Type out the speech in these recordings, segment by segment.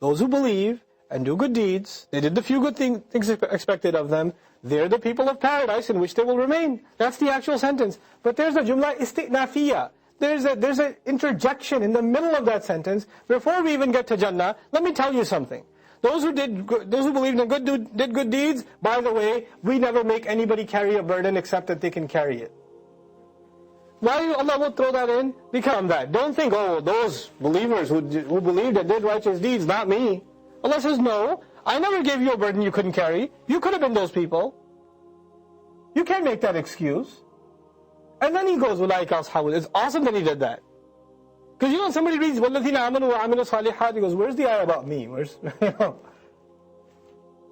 those who believe and do good deeds, they did the few good things expected of them, they're the people of paradise in which they will remain. That's the actual sentence. But there's a jumla isti'nafiyya. There's an interjection in the middle of that sentence. Before we even get to Jannah, let me tell you something. Those who believed in did good deeds, by the way, we never make anybody carry a burden except that they can carry it. Why Allah will throw that in? Become that. Don't think, oh, those believers who believed and did righteous deeds, not me. Allah says, no, I never gave you a burden you couldn't carry. You could have been those people. You can't make that excuse. And then he goes, "Ulaika ashabul." It's awesome that he did that. Because somebody reads, وَالَّذِينَ آمَنُوا وَعَمِلُوا الصَّالِحَاتِ, he goes, where's the ayah about me? Allah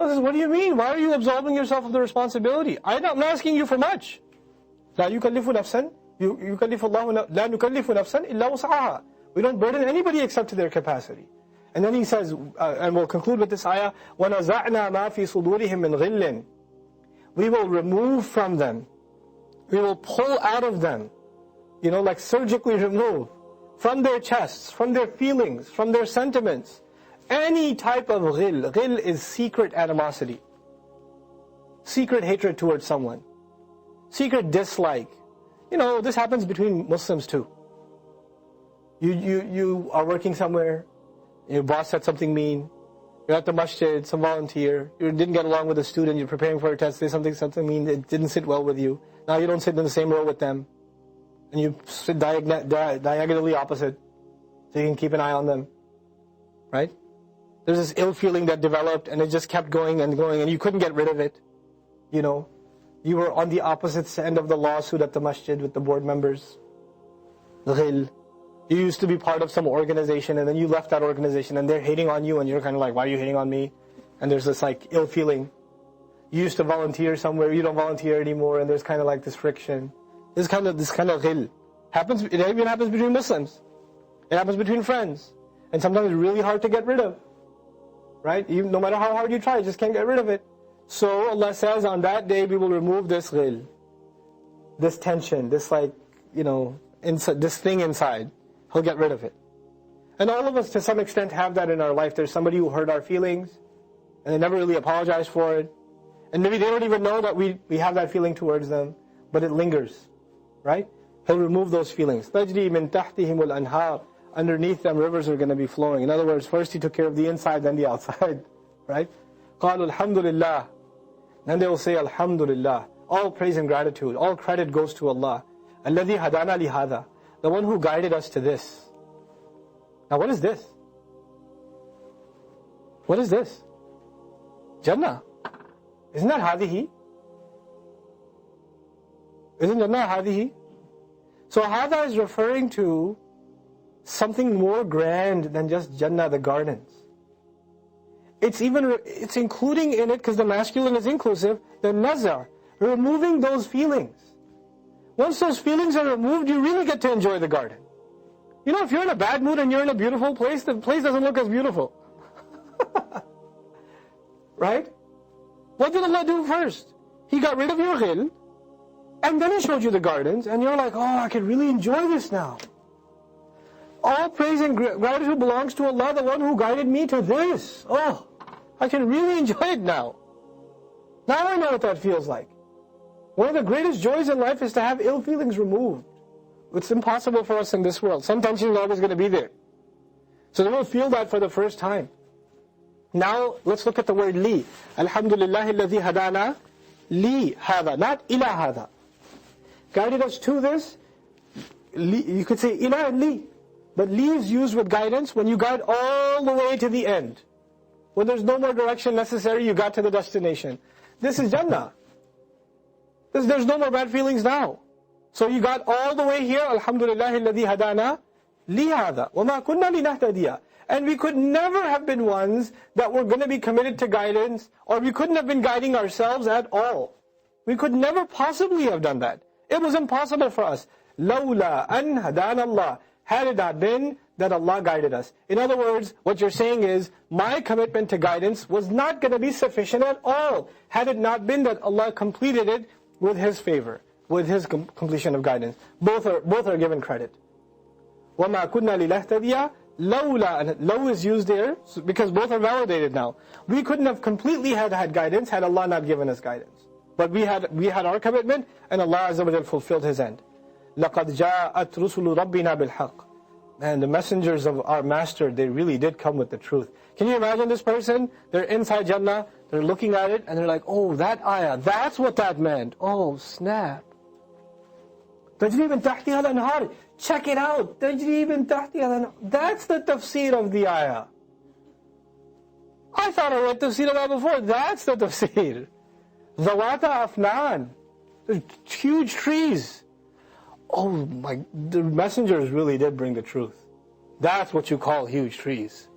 says, what do you mean? Why are you absolving yourself of the responsibility? I'm not asking you for much. لَا يُكَلِّفُ نَفْسًا يُكَلِّفُ اللَّهُ لَا نُكَلِّفُ نَفْسًا إِلَّا وُسْعَهَا. We don't burden anybody except to their capacity. And then he says, and we'll conclude with this ayah, وَنَزَعْنَا مَا فِي صُدُورِهِمْ مِنْ غِلٍّ. We will remove from them, we will pull out of them, like surgically remove, from their chests, from their feelings, from their sentiments, any type of ghil. Ghil is secret animosity, secret hatred towards someone, secret dislike. This happens between Muslims too. You are working somewhere, your boss said something mean, you're at the masjid, some volunteer, you didn't get along with a student, you're preparing for a test, say something mean, it didn't sit well with you. Now you don't sit in the same row with them, and you sit diagonally opposite, so you can keep an eye on them, right? There's this ill feeling that developed, and it just kept going, and you couldn't get rid of it. You were on the opposite end of the lawsuit at the masjid with the board members. Ghil. You used to be part of some organization, and then you left that organization, and they're hating on you, and you're kind of like, why are you hating on me? And there's this ill feeling. You used to volunteer somewhere, you don't volunteer anymore, and there's kind of this friction. This kind of ghil. It even happens between Muslims. It happens between friends. And sometimes it's really hard to get rid of. Right? No matter how hard you try, you just can't get rid of it. So Allah says, on that day we will remove this ghil. This tension, this this thing inside. He'll get rid of it. And all of us to some extent have that in our life. There's somebody who hurt our feelings, and they never really apologize for it. And maybe they don't even know that we have that feeling towards them, but it lingers. Right? He'll remove those feelings. تَجْرِي مِن تَحْتِهِمُ الْأَنْهَارِ. Underneath them rivers are going to be flowing. In other words, first He took care of the inside, then the outside. Right? قَالُوا الْحَمْدُ لِلَّهِ. Then they will say, Alhamdulillah. All praise and gratitude, all credit goes to Allah. الَّذِي هَدَانَا لِهَذَا. The one who guided us to this. Now what is this? What is this? Jannah. Isn't that hadihi? Isn't Jannah hadihi? So hada is referring to something more grand than just Jannah, the gardens. It's including in it, because the masculine is inclusive, the nazar, removing those feelings. Once those feelings are removed, you really get to enjoy the garden. If you're in a bad mood and you're in a beautiful place, the place doesn't look as beautiful. Right? What did Allah do first? He got rid of your ghil, and then He showed you the gardens, and you're like, oh, I can really enjoy this now. All praise and gratitude belongs to Allah, the one who guided me to this. Oh, I can really enjoy it now. Now I know what that feels like. One of the greatest joys in life is to have ill feelings removed. It's impossible for us in this world. Some tension is always going to be there. So they will feel that for the first time. Now, let's look at the word li. Alhamdulillah alladhi hadana li hadha, not ila hadha. Guided us to this. You could say ila and li. But li is used with guidance when you guide all the way to the end. When there's no more direction necessary, you got to the destination. This is Jannah. There's no more bad feelings now. So you got all the way here, Alhamdulillah alladhi hadana li hadha, wa ma kunna linahtadiya. And we could never have been ones that were going to be committed to guidance, or we couldn't have been guiding ourselves at all. We could never possibly have done that. It was impossible for us. لَوْلَا أَنْ هَدَانَ اللَّهِ. Had it not been that Allah guided us. In other words, what you're saying is, my commitment to guidance was not going to be sufficient at all, had it not been that Allah completed it with His favor, with His completion of guidance. Both are given credit. وَمَا كُنَّا لِنَهْتَدِيَ لولا, and law is used there because both are validated now. We couldn't have completely had guidance had Allah not given us guidance. But we had our commitment, and Allah Azza wa Jal fulfilled His end. لَقَدْ جَاءَتْ رُسُلُ رَبِّنَا بِالْحَقِّ. And the messengers of our Master, they really did come with the truth. Can you imagine this person? They're inside Jannah, they're looking at it, and they're like, oh, that ayah, that's what that meant. Oh, snap. تَجْرِي مِن تَحْتِهَا الْأَنْهَارِ. Check it out. تَجْرِي مِن تَحْتِهَا الْأَنْهَارِ. That's the tafseer of the ayah. I thought I read tafseer of that before. That's the tafseer. Zawata afnan. There's huge trees. Oh my, the messengers really did bring the truth. That's what you call huge trees.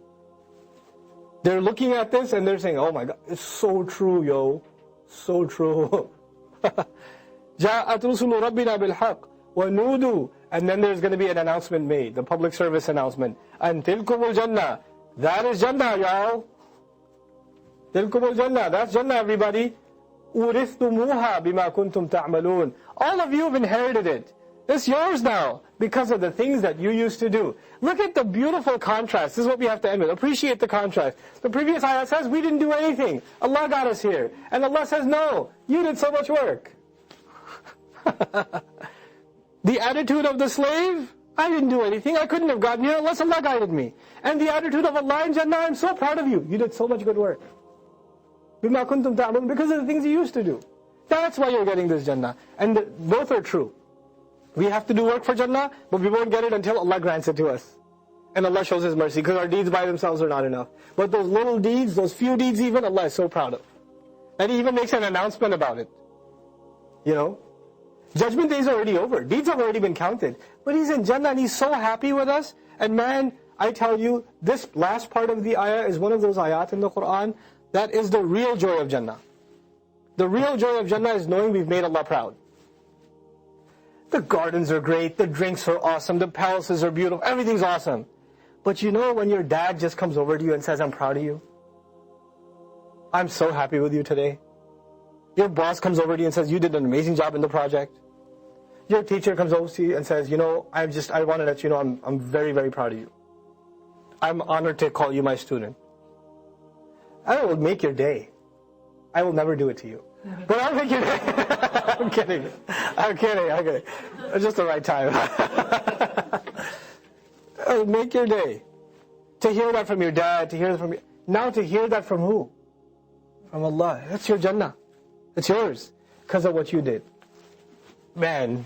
They're looking at this and they're saying, oh my God, it's so true, yo. So true. جَاءَتْ رُسُلُ رَبِّنَا بِالْحَقِّ وَنُودُوا. And then there's going to be an announcement made, the public service announcement. And تِلْكُمُ الْجَنَّةِ. That is Jannah, y'all. تِلْكُمُ الْجَنَّةِ. That's Jannah, everybody. أُورِثْتُمُوهَا بِمَا كُنْتُمْ تَعْمَلُونَ. All of you have inherited it. It's yours now because of the things that you used to do. Look at the beautiful contrast. This is what we have to end with. Appreciate the contrast. The previous ayah says, we didn't do anything. Allah got us here. And Allah says, no, you did so much work. The attitude of the slave, I didn't do anything. I couldn't have gotten here unless Allah guided me. And the attitude of Allah in Jannah, I'm so proud of you. You did so much good work. بِمَا كُنْتُمْ تَعْمَلُونَ. Because of the things you used to do. That's why you're getting this Jannah. And both are true. We have to do work for Jannah, but we won't get it until Allah grants it to us. And Allah shows His mercy, because our deeds by themselves are not enough. But those little deeds, those few deeds even, Allah is so proud of. And He even makes an announcement about it. You know? Judgment day is already over. Deeds have already been counted. But He's in Jannah and He's so happy with us. And man, I tell you, this last part of the ayah is one of those ayat in the Qur'an that is the real joy of Jannah. The real joy of Jannah is knowing we've made Allah proud. The gardens are great, the drinks are awesome, the palaces are beautiful, everything's awesome. But you know when your dad just comes over to you and says, I'm proud of you. I'm so happy with you today. Your boss comes over to you and says, you did an amazing job in the project. Your teacher comes over to you and says, you know, I want to let you know I'm very, very proud of you. I'm honored to call you my student. I will make your day. I will never do it to you. But I'll make your day. I'm kidding. Okay. It's just the right time. I'll make your day. To hear that from your dad, to hear that from you. Now to hear that from who? From Allah. That's your Jannah. It's yours. Because of what you did. Man.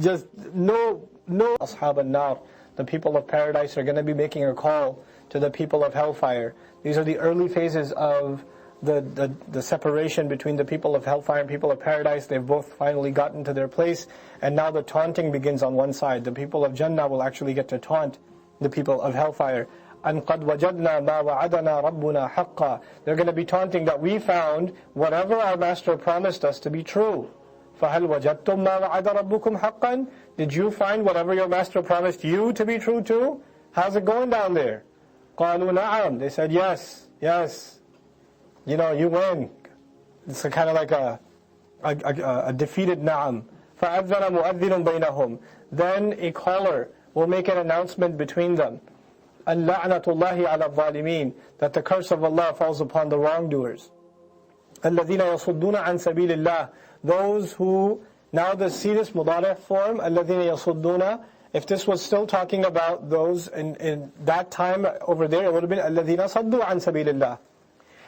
Just no Ashab al-Nar. The people of paradise are going to be making a call to the people of hellfire. These are the early phases of the separation between the people of hellfire and people of paradise. They've both finally gotten to their place, and now the taunting begins on one side. The people of Jannah will actually get to taunt the people of hellfire. أَنْ قَدْ وَجَدْنَا مَا وَعَدَنَا رَبُّنَا حَقًّا. They're going to be taunting that we found whatever our Master promised us to be true. فَهَلْ وَجَدْتُمْ مَا وَعَدَ رَبُّكُمْ حَقًّا. Did you find whatever your Master promised you to be true too? How's it going down there? قَالُوا نَعَمْ. They said, yes. You know, you win. It's kind of like a defeated na'am. فَأَذَّنَ مُؤَذِّنٌ بَيْنَهُمْ. Then a caller will make an announcement between them. اللَّعْنَةُ اللَّهِ عَلَى الظَّالِمِينَ. That the curse of Allah falls upon the wrongdoers. الَّذِينَ يَصُدُّونَ عَنْ سَبِيلِ اللَّهِ. Those who, now see this mudari' form, الَّذِينَ يَصُدُّونَ. If this was still talking about those in that time over there, it would have been الَّذِينَ صَدُّوا عَنْ سَبِيلِ اللَّهِ.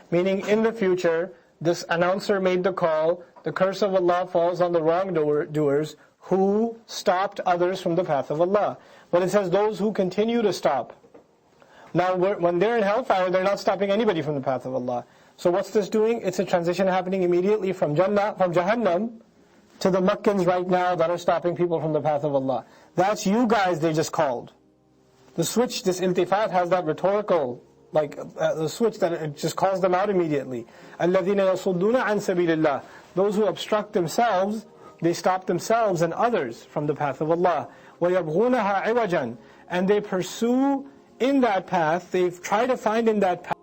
Meaning in the future, this announcer made the call, the curse of Allah falls on the wrongdoers who stopped others from the path of Allah. But it says those who continue to stop. Now when they're in hellfire, they're not stopping anybody from the path of Allah. So what's this doing? It's a transition happening immediately from Jahannam to the Makkans right now that are stopping people from the path of Allah. That's you guys they just called. The switch, this iltifat has that rhetorical the switch that it just calls them out immediately. الَّذِينَ يَصُدُّونَ عَنْ سَبِيلِ اللَّهِ. Those who obstruct themselves, they stop themselves and others from the path of Allah. وَيَبْغُونَهَا عِوَجًا. And they pursue in that path, they try to find in that path